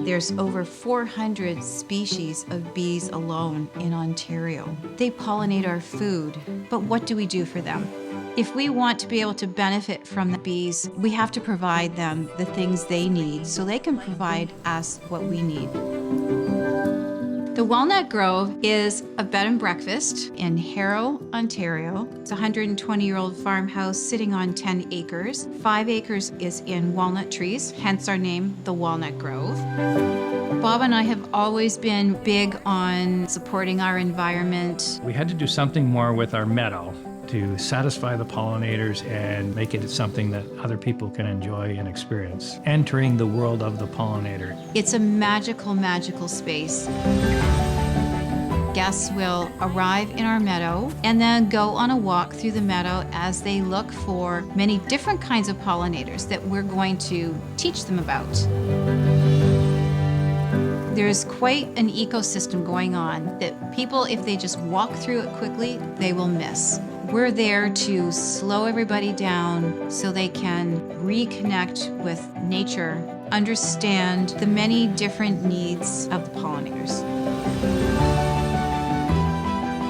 There's over 400 species of bees alone in Ontario. They pollinate our food, but what do we do for them? If we want to be able to benefit from the bees, we have to provide them the things they need so they can provide us what we need. The Walnut Grove is a bed and breakfast in Harrow, Ontario. It's a 120-year-old farmhouse sitting on 10 acres. 5 acres is in walnut trees, hence our name, the Walnut Grove. Bob and I have always been big on supporting our environment. We had to do something more with our meadow to satisfy the pollinators and make it something that other people can enjoy and experience. Entering the world of the pollinator. It's a magical, magical space. Guests will arrive in our meadow and then go on a walk through the meadow as they look for many different kinds of pollinators that we're going to teach them about. There's quite an ecosystem going on that people, if they just walk through it quickly, they will miss. We're there to slow everybody down so they can reconnect with nature, understand the many different needs of the pollinators.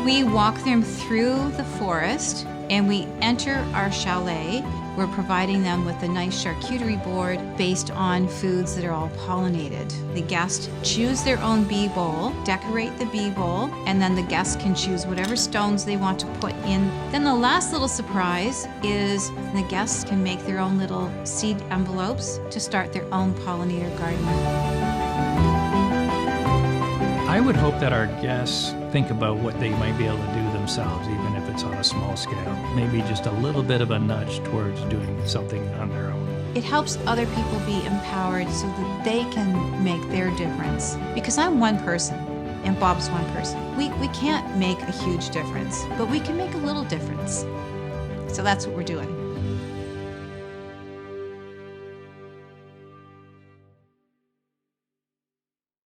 We walk them through the forest and we enter our chalet. We're providing them with a nice charcuterie board based on foods that are all pollinated. The guests choose their own bee bowl, decorate the bee bowl, and then the guests can choose whatever stones they want to put in. Then the last little surprise is the guests can make their own little seed envelopes to start their own pollinator garden. I would hope that our guests think about what they might be able to do themselves, even if it's on a small scale. Maybe just a little bit of a nudge towards doing something on their own. It helps other people be empowered so that they can make their difference. Because I'm one person and Bob's one person. We can't make a huge difference, but we can make a little difference. So that's what we're doing.